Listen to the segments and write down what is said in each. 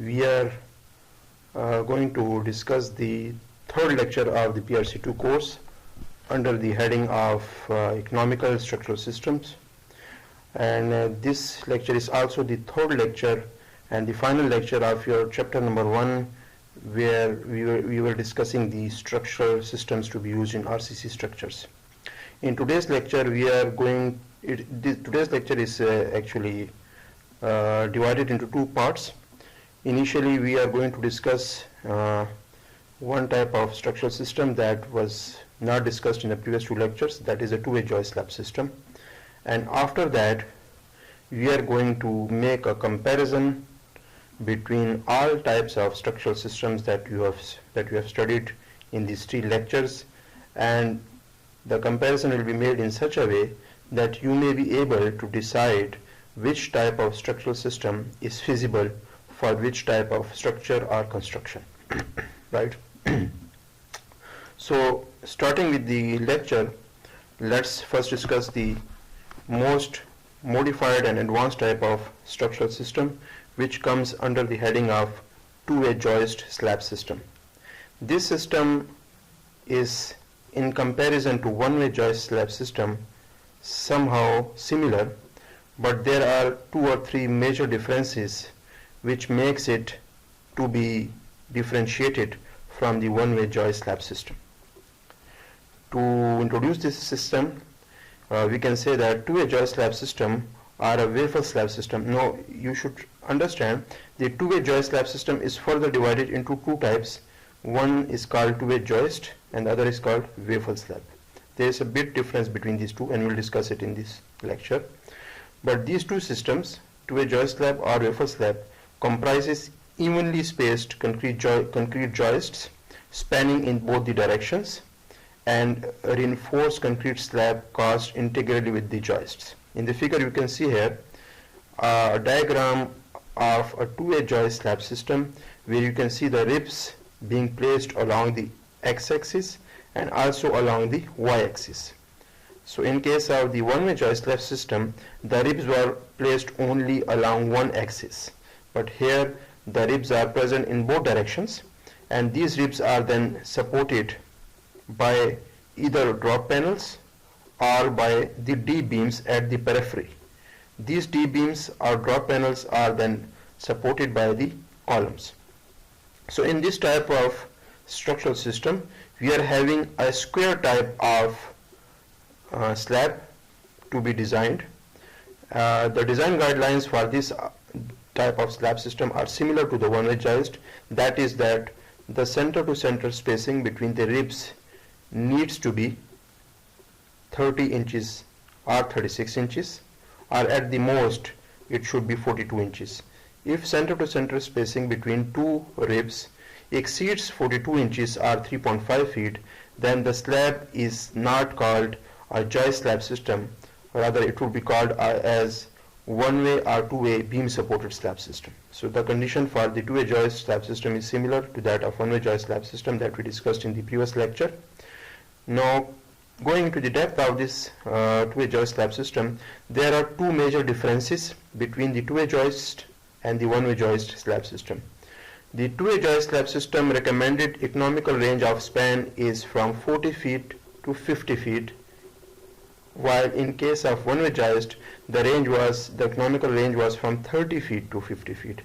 we are going to discuss the third lecture of the PRC2 course under the heading of Economical Structural Systems, and this lecture is also the third lecture and the final lecture of your chapter number 1, where we were discussing the structural systems to be used in RCC structures. In today's lecture today's lecture is actually divided into two parts. Initially, we are going to discuss one type of structural system that was not discussed in the previous two lectures, that is a two-way joist slab system. And after that, we are going to make a comparison between all types of structural systems that you have studied in these three lectures, and the comparison will be made in such a way that you may be able to decide which type of structural system is feasible for which type of structure or construction. Right? So, starting with the lecture, let's first discuss the most modified and advanced type of structural system, which comes under the heading of two-way joist slab system. This system is, in comparison to one-way joist slab system, somehow similar, but there are two or three major differences which makes it to be differentiated from the one-way joist slab system. To introduce this system, we can say that two-way joist slab system are a wafer slab system. Now, you should understand the two-way joist slab system is further divided into two types. One is called two-way joist and the other is called wafer slab. There is a big difference between these two, and we will discuss it in this lecture. But these two systems, two-way joist slab or wafer slab, comprises evenly spaced concrete joists spanning in both the directions, and a reinforced concrete slab cast integrally with the joists. In the figure you can see here a diagram of a two-way joist slab system, where you can see the ribs being placed along the x-axis and also along the y-axis. So in case of the one-way joist slab system, the ribs were placed only along one axis, but here the ribs are present in both directions, and these ribs are then supported by either drop panels or by the D-beams at the periphery. These D-beams or drop panels are then supported by the columns. So in this type of structural system, we are having a square type of slab to be designed. The design guidelines for this type of slab system are similar to the one-way joist. That is that the center-to-center spacing between the ribs needs to be 30 inches or 36 inches, or at the most it should be 42 inches. If center-to-center spacing between two ribs exceeds 42 inches or 3.5 feet, then the slab is not called a joist slab system, rather it would be called as one-way or two-way beam supported slab system. So the condition for the two-way joist slab system is similar to that of one-way joist slab system that we discussed in the previous lecture. Now, going into the depth of this two-way joist slab system, there are two major differences between the two-way joist and the one-way joist slab system. The two-way joist slab system recommended economical range of span is from 40 feet to 50 feet, while in case of one-way joist, the economical range was from 30 feet to 50 feet.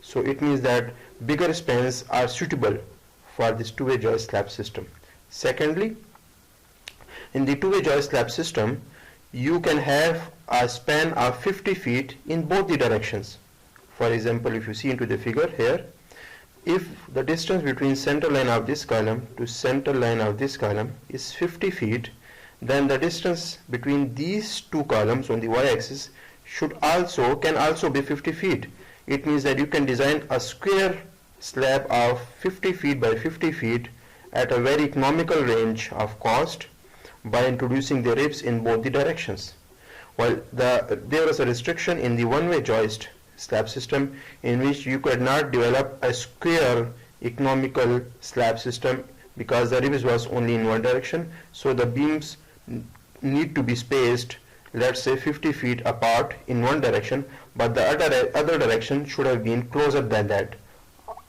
So it means that bigger spans are suitable for this two-way joist slab system. Secondly, in the two-way joist slab system, you can have a span of 50 feet in both the directions. For example, if you see into the figure here, if the distance between center line of this column to center line of this column is 50 feet, then the distance between these two columns on the y-axis can also be 50 feet. It means that you can design a square slab of 50 feet by 50 feet at a very economical range of cost by introducing the ribs in both the directions. While there was a restriction in the one-way joist slab system in which you could not develop a square economical slab system because the ribs was only in one direction, so the beams need to be spaced, let's say 50 feet apart in one direction, but the other direction should have been closer than that,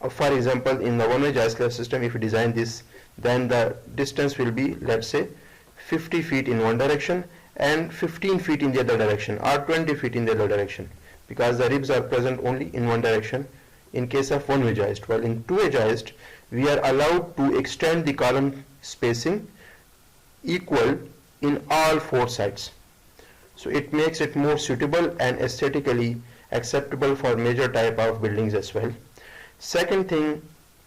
For example, in the one-way joist slab system, if you design this, then the distance will be, let's say, 50 feet in one direction and 15 feet in the other direction, or 20 feet in the other direction, because the ribs are present only in one direction in case of one-way joist. While in two-way joist, we are allowed to extend the column spacing equal in all four sides. So it makes it more suitable and aesthetically acceptable for major type of buildings as well. Second thing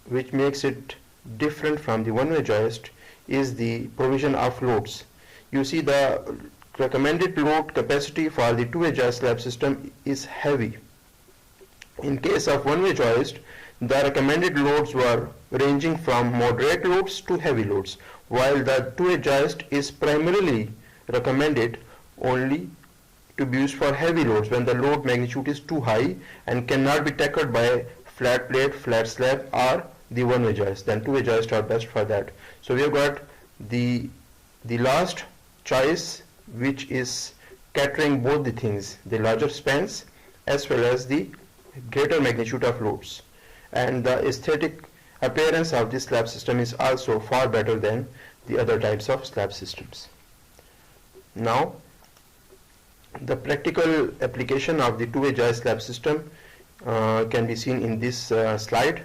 which makes it different from the one-way joist is the provision of loads. You see, the recommended load capacity for the two-way joist slab system is heavy. In case of one-way joist, the recommended loads were ranging from moderate loads to heavy loads, while the two-way joist is primarily recommended only to be used for heavy loads when the load magnitude is too high and cannot be tackled by flat plate, flat slab, or the one-way joist. Then two-way joist are best for that. So we have got the last choice, which is catering both the things, the larger spans as well as the greater magnitude of loads. And the aesthetic appearance of this slab system is also far better than the other types of slab systems. Now, the practical application of the two-way joist slab system can be seen in this slide.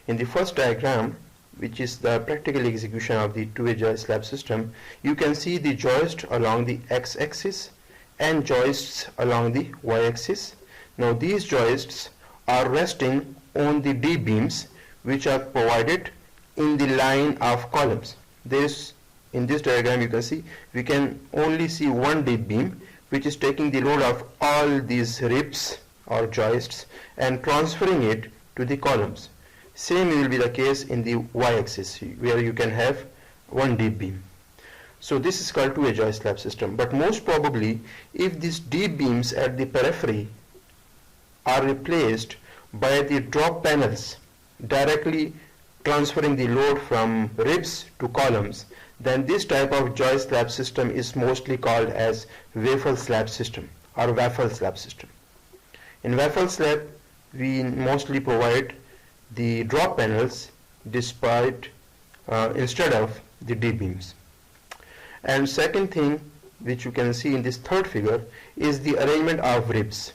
In the first diagram, which is the practical execution of the two-way joist slab system, you can see the joist along the x-axis and joists along the y-axis. Now these joists are resting on the D-beams which are provided in the line of columns. In this diagram you can see, we can only see one D-beam which is taking the load of all these ribs or joists and transferring it to the columns. Same will be the case in the y-axis, where you can have one D-beam. So this is called two-way joist slab system. But most probably, if these D-beams at the periphery are replaced by the drop panels directly transferring the load from ribs to columns, then this type of joist slab system is mostly called as waffle slab system or waffle slab system. In waffle slab, we mostly provide the drop panels instead of the D-beams. And second thing which you can see in this third figure is the arrangement of ribs.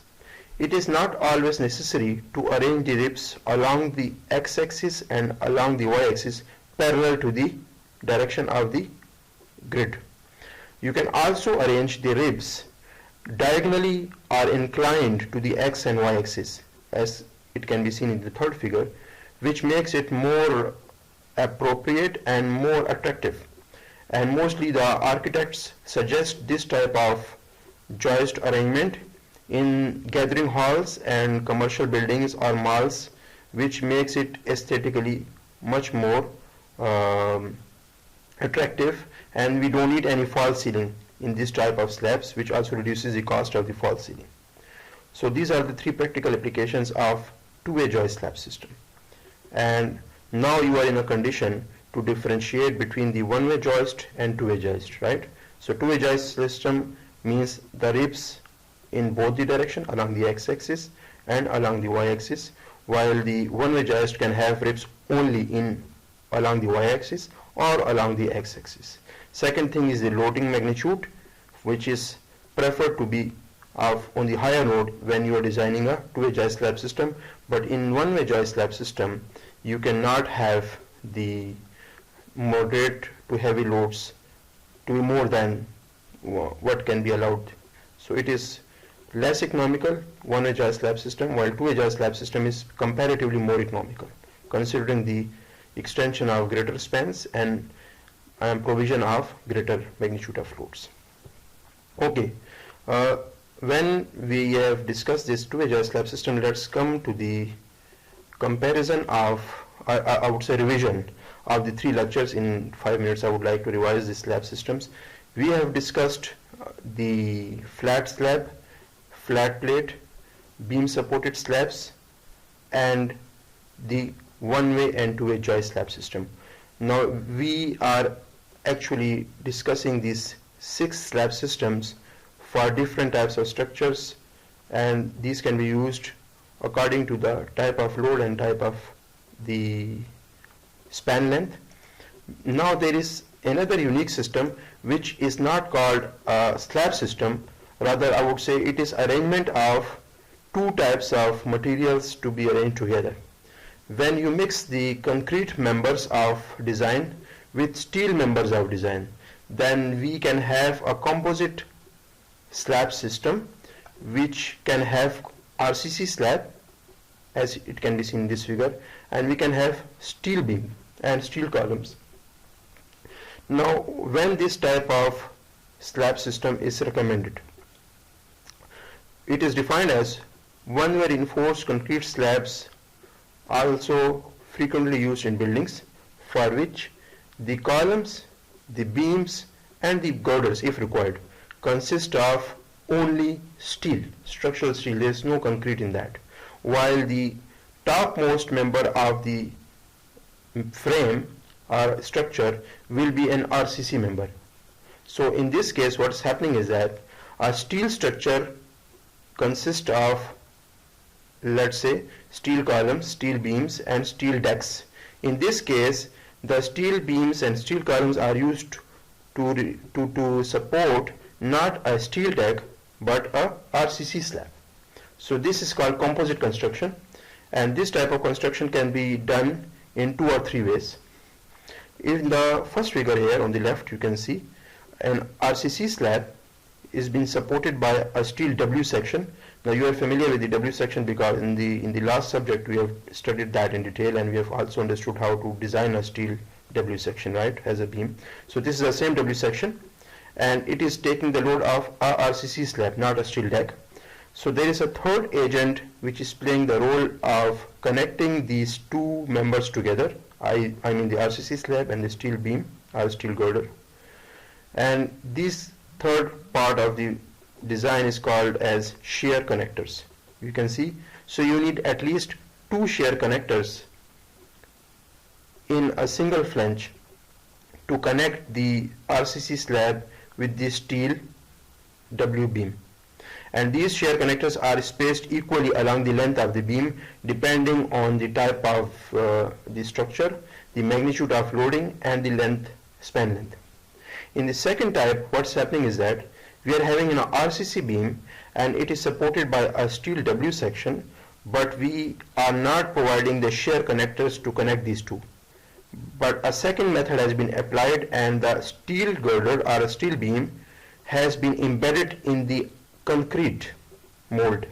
It is not always necessary to arrange the ribs along the x-axis and along the y-axis parallel to the direction of the grid. You can also arrange the ribs diagonally or inclined to the x and y-axis, as it can be seen in the third figure, which makes it more appropriate and more attractive. And mostly the architects suggest this type of joist arrangement in gathering halls and commercial buildings or malls, which makes it aesthetically much more attractive, and we don't need any false ceiling in this type of slabs, which also reduces the cost of the false ceiling. So these are the three practical applications of two-way joist slab system. And now you are in a condition to differentiate between the one-way joist and two-way joist, right? So two-way joist system means the ribs in both the direction along the x-axis and along the y-axis, while the one-way joist can have ribs only along the y-axis or along the x-axis. Second thing is the loading magnitude, which is preferred to be on the higher load when you are designing a two-way joist slab system. But in one-way joist slab system, you cannot have the moderate to heavy loads to be more than what can be allowed. So it is less economical, one-way joist slab system, while two-way joist slab system is comparatively more economical, considering the extension of greater spans and provision of greater magnitude of loads. Okay, when we have discussed this two-way joist slab system, let's come to the comparison of, I would say, revision of the three lectures. In 5 minutes I would like to revise the slab systems. We have discussed the flat slab, flat plate, beam supported slabs, and the one-way and two-way joist slab system. Now we are actually discussing these 6 slab systems for different types of structures, and these can be used according to the type of load and type of the span length. Now there is another unique system which is not called a slab system, rather I would say it is arrangement of two types of materials to be arranged together. When you mix the concrete members of design with steel members of design, then we can have a composite slab system which can have RCC slab, as it can be seen in this figure, and we can have steel beam and steel columns. Now when this type of slab system is recommended, it is defined as one where reinforced concrete slabs are also frequently used in buildings, for which the columns, the beams and the girders, if required, consist of only steel, structural steel. There is no concrete in that, while the topmost member of the frame or structure will be an RCC member. So in this case what's happening is that a steel structure consists of, let's say, steel columns, steel beams and steel decks. In this case the steel beams and steel columns are used to support not a steel deck but a RCC slab. So this is called composite construction, and this type of construction can be done in 2 or 3 ways. In the first figure here on the left, you can see an RCC slab is being supported by a steel W section. Now you are familiar with the W section because in the last subject we have studied that in detail, and we have also understood how to design a steel W section, right, as a beam. So this is the same W section, and it is taking the load of a RCC slab, not a steel deck. So there is a third agent which is playing the role of connecting these two members together. I mean the RCC slab and the steel beam or steel girder. And this third part of the design is called as shear connectors. You can see, so you need at least 2 shear connectors in a single flange to connect the RCC slab with the steel W beam. And these shear connectors are spaced equally along the length of the beam depending on the type of the structure, the magnitude of loading and the length, span length. In the second type, what's happening is that we are having an RCC beam and it is supported by a steel W section, but we are not providing the shear connectors to connect these two. But a second method has been applied, and the steel girder or a steel beam has been embedded in the concrete mold.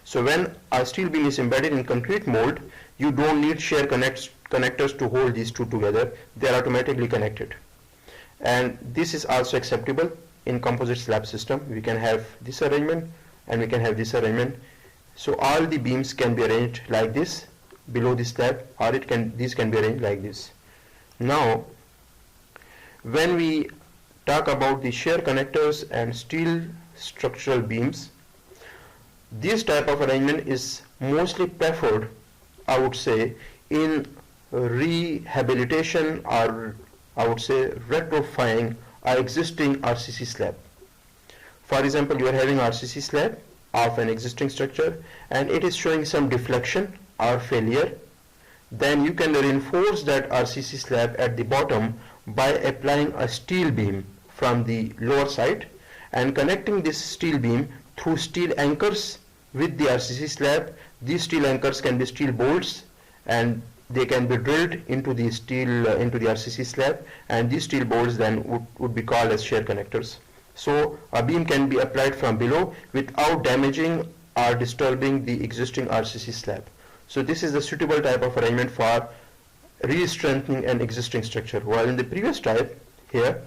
So when a steel beam is embedded in concrete mold, you don't need shear connectors to hold these two together. They are automatically connected. And this is also acceptable in composite slab system. We can have this arrangement and we can have this arrangement. So all the beams can be arranged like this below the slab, or these can be arranged like this. Now when we talk about the shear connectors and steel structural beams, this type of arrangement is mostly preferred, I would say, in rehabilitation or I would say retrofying our existing RCC slab. For example, you are having RCC slab of an existing structure and it is showing some deflection or failure. Then you can reinforce that RCC slab at the bottom by applying a steel beam from the lower side and connecting this steel beam through steel anchors with the RCC slab. These steel anchors can be steel bolts and they can be drilled into the steel into the RCC slab, and these steel bolts then would be called as shear connectors. So a beam can be applied from below without damaging or disturbing the existing RCC slab. So this is the suitable type of arrangement for re-strengthening an existing structure. While in the previous type here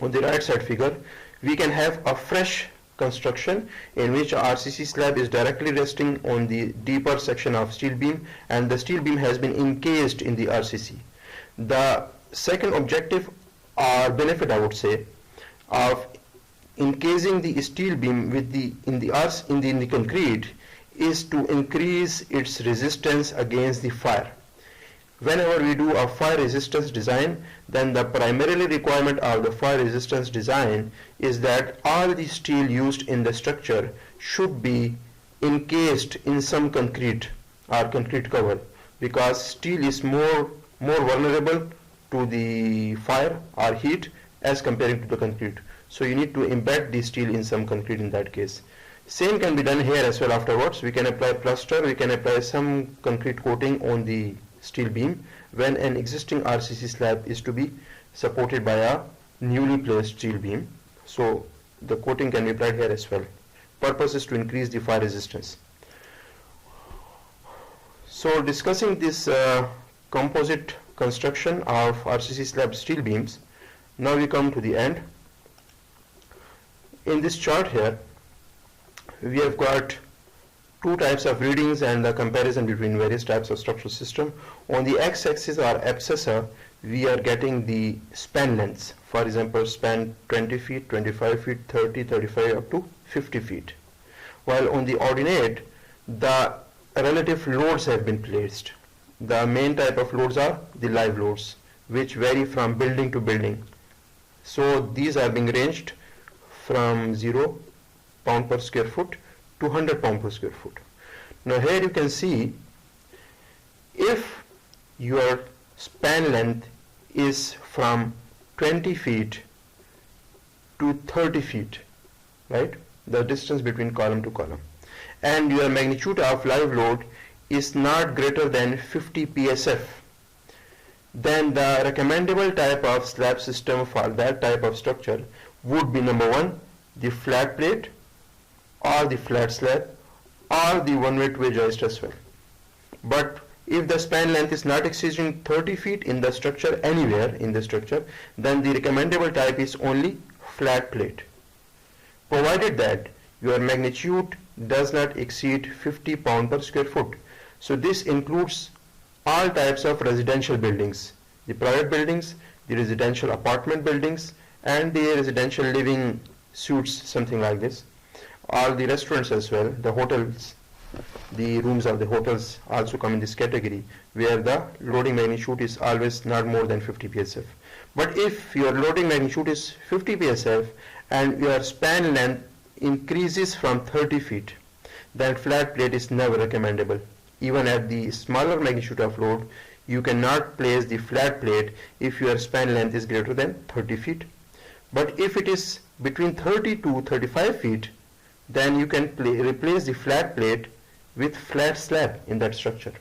on the right side figure, we can have a fresh construction in which RCC slab is directly resting on the deeper section of steel beam and the steel beam has been encased in the RCC. The second objective or benefit, I would say, of encasing the steel beam with in the concrete is to increase its resistance against the fire. Whenever we do a fire resistance design, then the primarily requirement of the fire resistance design is that all the steel used in the structure should be encased in some concrete or concrete cover because steel is more vulnerable to the fire or heat as compared to the concrete. So you need to embed the steel in some concrete in that case. Same can be done here as well afterwards. We can apply plaster, we can apply some concrete coating on the steel beam when an existing RCC slab is to be supported by a newly placed steel beam. So the coating can be applied here as well. Purpose is to increase the fire resistance. So discussing this composite construction of RCC slab steel beams, now we come to the end. In this chart here, we have got two types of readings and the comparison between various types of structural system. On the x-axis or abscissa, we are getting the span lengths. For example, span 20 feet, 25 feet, 30, 35 up to 50 feet. While on the ordinate, the relative loads have been placed. The main type of loads are the live loads, which vary from building to building. So these are being ranged from 0 pound per square foot to 100 pound per square foot. Now here you can see if your span length is from 20 feet to 30 feet, right? The distance between column to column, and your magnitude of live load is not greater than 50 psf, then the recommendable type of slab system for that type of structure would be number one, the flat plate or the flat slab or the one-way two-way joist as well. But if the span length is not exceeding 30 feet in the structure, anywhere in the structure, then the recommendable type is only flat plate, provided that your magnitude does not exceed 50 pound per square foot. So this includes all types of residential buildings, the private buildings, the residential apartment buildings, and the residential living suites, something like this. All the restaurants as well, the hotels, the rooms of the hotels also come in this category, where the loading magnitude is always not more than 50 psf. But if your loading magnitude is 50 psf and your span length increases from 30 feet, then flat plate is never recommendable. Even at the smaller magnitude of load, you cannot place the flat plate if your span length is greater than 30 feet. But if it is between 30 to 35 feet, then you can replace the flat plate with flat slab in that structure.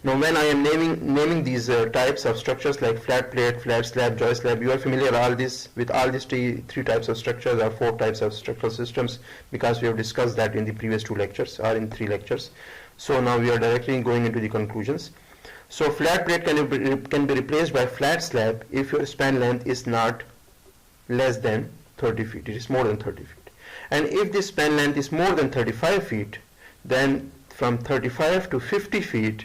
Now when I am naming these types of structures like flat plate, flat slab, joist slab, you are familiar with all these three types of structures or four types of structural systems, because we have discussed that in the previous two lectures or in 3 lectures. So now we are directly going into the conclusions. So flat plate can be replaced by flat slab if your span length is not less than 30 feet, it is more than 30 feet. And if the span length is more than 35 feet, then from 35 to 50 feet,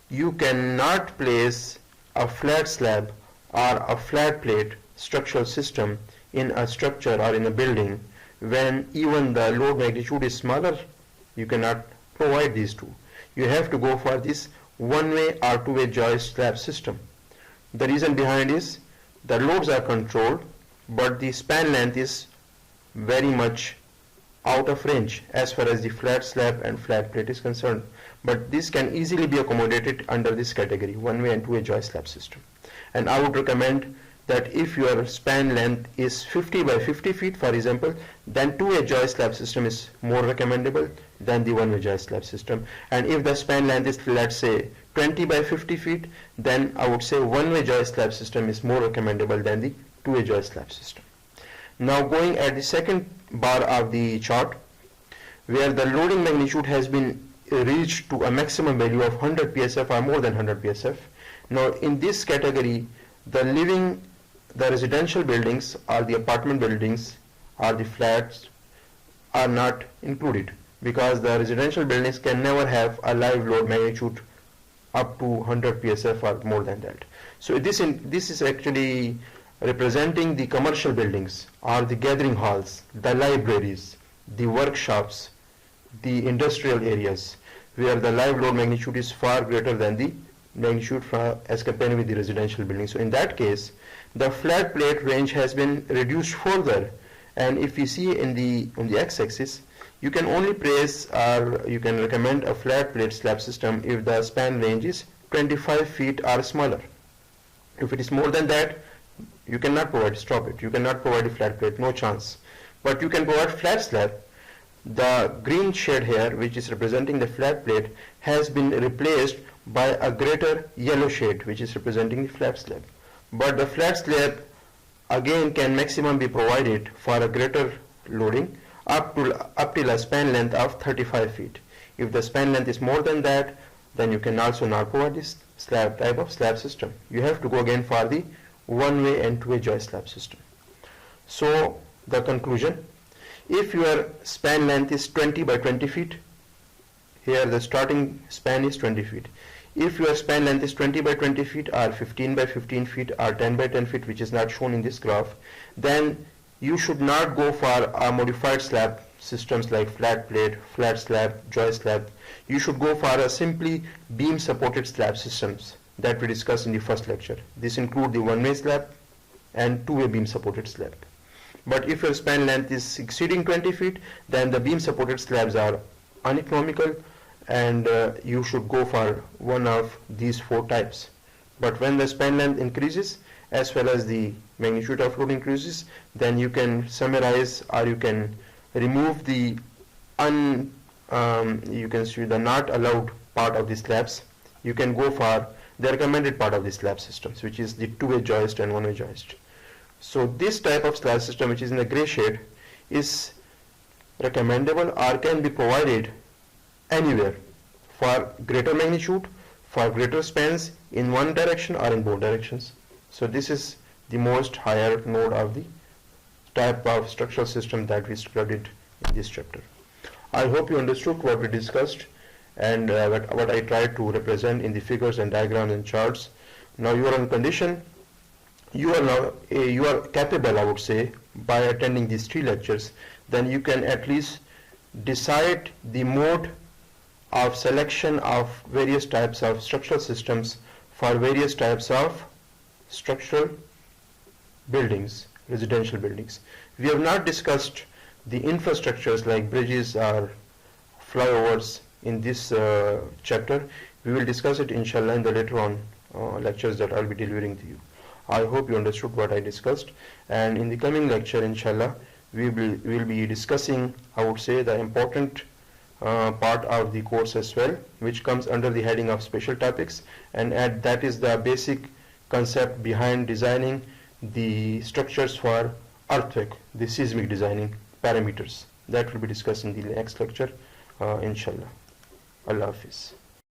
you cannot place a flat slab or a flat plate structural system in a structure or in a building when even the load magnitude is smaller. You cannot provide these two. You have to go for this one-way or two-way joist slab system. The reason behind is the loads are controlled, but the span length is very much out of range as far as the flat slab and flat plate is concerned. But this can easily be accommodated under this category, one-way and two-way joist slab system. And I would recommend that if your span length is 50 by 50 feet, for example, then two-way joist slab system is more recommendable than the one-way joist slab system. And if the span length is, let's say, 20 by 50 feet, then I would say one-way joist slab system is more recommendable than the two-way joist slab system. Now going at the second bar of the chart, where the loading magnitude has been reached to a maximum value of 100 psf or more than 100 psf. Now in this category, the residential buildings or the apartment buildings or the flats are not included, because the residential buildings can never have a live load magnitude up to 100 psf or more than that. So this is actually representing the commercial buildings or the gathering halls, the libraries, the workshops, the industrial areas, where the live load magnitude is far greater than the magnitude as compared with the residential buildings. So in that case, the flat plate range has been reduced further, and if you see on the x-axis, You can only praise or you can recommend a flat plate slab system if the span range is 25 feet or smaller. If it is more than that, you cannot provide, stop it. You cannot provide a flat plate, no chance. But you can provide flat slab. The green shade here, which is representing the flat plate, has been replaced by a greater yellow shade, which is representing the flat slab. But the flat slab again can maximum be provided for a greater loading up till a span length of 35 feet. If the span length is more than that, then you can also not provide this slab type of slab system. You have to go again for the one-way and two-way joist slab system. So the conclusion, if your span length is 20 by 20 feet, here the starting span is 20 feet. If your span length is 20 by 20 feet or 15 by 15 feet or 10 by 10 feet, which is not shown in this graph, then you should not go for a modified slab systems like flat plate, flat slab, joist slab. You should go for a simply beam supported slab systems that we discussed in the first lecture. This includes the one-way slab and two-way beam supported slab. But if your span length is exceeding 20 feet, then the beam supported slabs are uneconomical and you should go for one of these four types. But when the span length increases as well as the magnitude of load increases, then you can summarize or you can remove the you can see the not allowed part of the slabs. You can go for the recommended part of the slab systems, which is the two-way joist and one-way joist. So this type of slab system, which is in the gray shade, is recommendable or can be provided anywhere for greater magnitude, for greater spans in one direction or in both directions. So this is the most higher node of the type of structural system that we studied in this chapter. I hope you understood what we discussed and what I tried to represent in the figures and diagrams and charts. Now you are on condition, you are capable, I would say, by attending these three lectures, then you can at least decide the mode of selection of various types of structural systems for various types of structural buildings, residential buildings. We have not discussed the infrastructures like bridges or flyovers in this chapter. We will discuss it inshallah in the later on lectures that I will be delivering to you. I hope you understood what I discussed, and in the coming lecture inshallah we will be discussing, I would say, the important part of the course as well, which comes under the heading of special topics, and that is the basic concept behind designing the structures for earthquake, the seismic designing parameters. That will be discussed in the next lecture inshallah. Allah Hafiz.